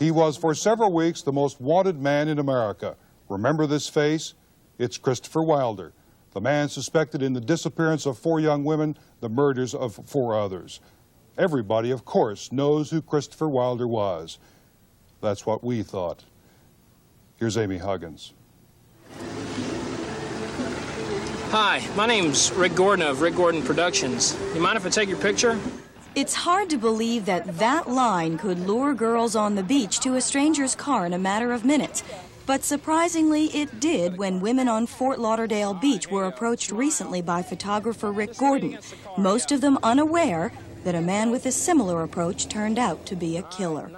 He was for several weeks the most wanted man in America. Remember this face? It's Christopher Wilder, the man suspected in the disappearance of 4 young women, the murders of 4 others. Everybody, of course, knows who Christopher Wilder was. That's what we thought. Here's Amy Huggins. Hi, my name's Rick Gordon of Rick Gordon Productions. You mind if I take your picture? It's hard to believe that line could lure girls on the beach to a stranger's car in a matter of minutes. But surprisingly, it did when women on Fort Lauderdale Beach were approached recently by photographer Rick Gordon, most of them unaware that a man with a similar approach turned out to be a killer.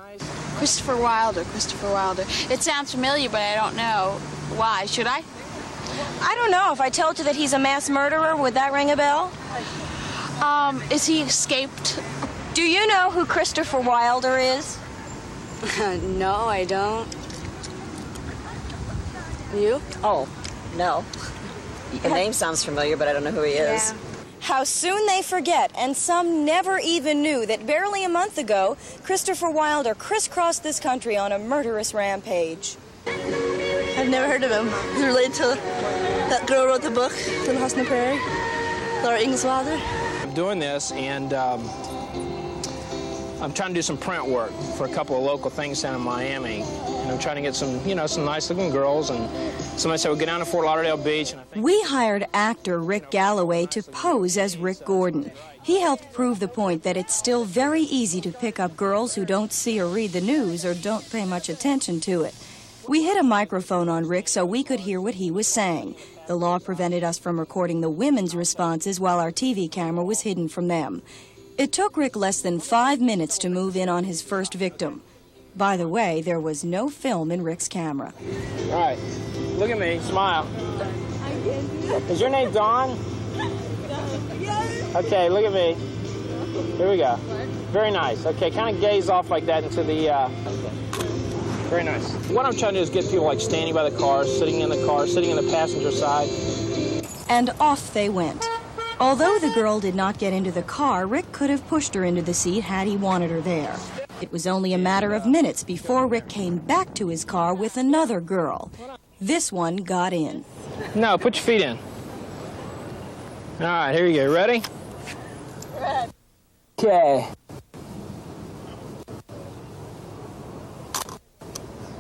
Christopher Wilder, Christopher Wilder. It sounds familiar, but I don't know why. Should I? I don't know. If I told you that he's a mass murderer, would that ring a bell? Is he escaped? Do you know who Christopher Wilder is? No, I don't. You? Oh, no. The name sounds familiar, but I don't know who he is. Yeah. How soon they forget, and some never even knew that barely a month ago, Christopher Wilder crisscrossed this country on a murderous rampage. I've never heard of him. He's related to that girl who wrote the book, Little House on the Prairie, Laura Ingalls Wilder. I'm doing this, and I'm trying to do some print work for a couple of local things down in Miami. And I'm trying to get some, some nice-looking girls, and somebody said, well, go down to Fort Lauderdale Beach. And I think We hired actor Rick Galloway to pose as Rick Gordon. He helped prove the point that it's still very easy to pick up girls who don't see or read the news or don't pay much attention to it. We hid a microphone on Rick so we could hear what he was saying. The law prevented us from recording the women's responses while our TV camera was hidden from them. It took Rick less than 5 minutes to move in on his first victim. By the way, there was no film in Rick's camera. all right, look at me, smile. Is your name Dawn? Okay, look at me. Here we go. Very nice. Okay, kind of gaze off like that into the, very nice. What I'm trying to do is get people like standing by the car, sitting in the car, sitting in the passenger side. And off they went. Although the girl did not get into the car, Rick could have pushed her into the seat had he wanted her there. It was only a matter of minutes before Rick came back to his car with another girl. This one got in. No, put your feet in. All right, here you go. Ready? Okay.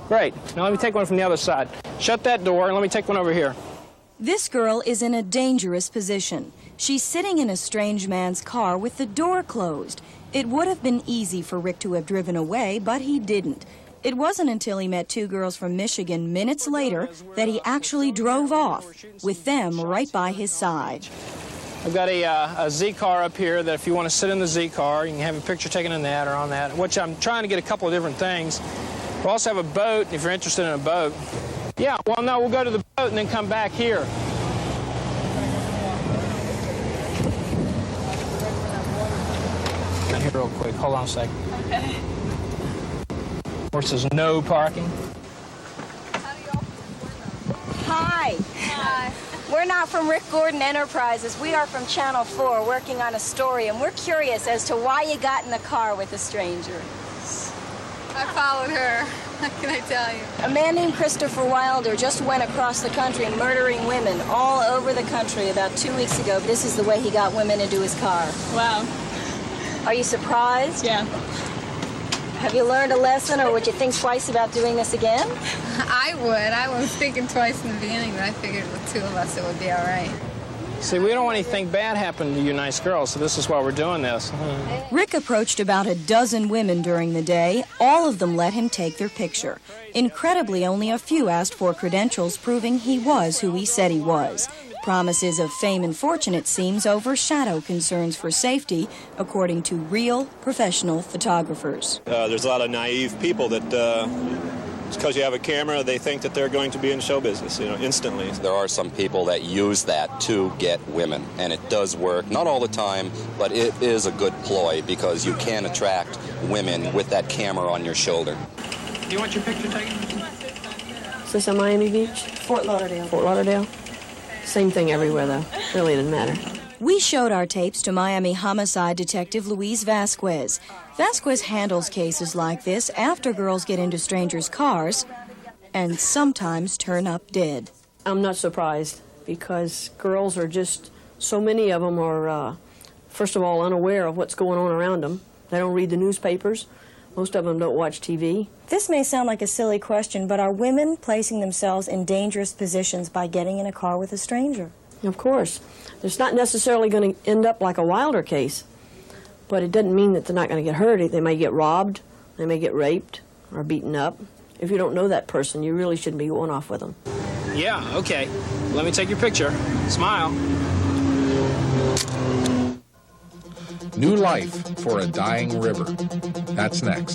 Great. Now let me take one from the other side. Shut that door and let me take one over here. This girl is in a dangerous position. She's sitting in a strange man's car with the door closed. It would have been easy for Rick to have driven away, but he didn't. It wasn't until he met 2 girls from Michigan minutes later that he actually drove off, with them right by his side. I've got a Z car up here that if you want to sit in the Z car, you can have a picture taken in that or on that, which I'm trying to get a couple of different things. We'll also have a boat, if you're interested in a boat. Yeah, well, no, we'll go to the boat and then come back here. Here real quick. Hold on a second. Okay. Where it says no parking. Hi. Hi. We're not from Rick Gordon Enterprises. We are from Channel 4 working on a story, and we're curious as to why you got in the car with a stranger. I followed her. What can I tell you? A man named Christopher Wilder just went across the country murdering women all over the country about 2 weeks ago. This is the way he got women into his car. Wow. Are you surprised? Yeah. Have you learned a lesson, or would you think twice about doing this again? I would. I was thinking twice in the beginning, but I figured with 2 of us it would be all right. See, we don't want anything bad happen to you nice girls, so this is why we're doing this. Rick approached about a dozen women during the day. All of them let him take their picture. Incredibly, only a few asked for credentials proving he was who he said he was. Promises of fame and fortune, it seems, overshadow concerns for safety, according to real professional photographers. There's a lot of naive people that just because you have a camera, they think that they're going to be in show business, instantly. There are some people that use that to get women, and it does work. Not all the time, but it is a good ploy because you can attract women with that camera on your shoulder. Do you want your picture taken? Is this on Miami Beach? Fort Lauderdale. Fort Lauderdale? Same thing everywhere, though. Really didn't matter. We showed our tapes to Miami homicide detective Luis Vasquez. Vasquez handles cases like this after girls get into strangers' cars and sometimes turn up dead. I'm not surprised because girls are just, so many of them are, first of all, unaware of what's going on around them. They don't read the newspapers. Most of them don't watch TV. This may sound like a silly question, but are women placing themselves in dangerous positions by getting in a car with a stranger? Of course. It's not necessarily going to end up like a Wilder case, but it doesn't mean that they're not going to get hurt. They may get robbed, they may get raped or beaten up. If you don't know that person, you really shouldn't be going off with them. Yeah, okay. Let me take your picture. Smile. New life for a dying river. That's next.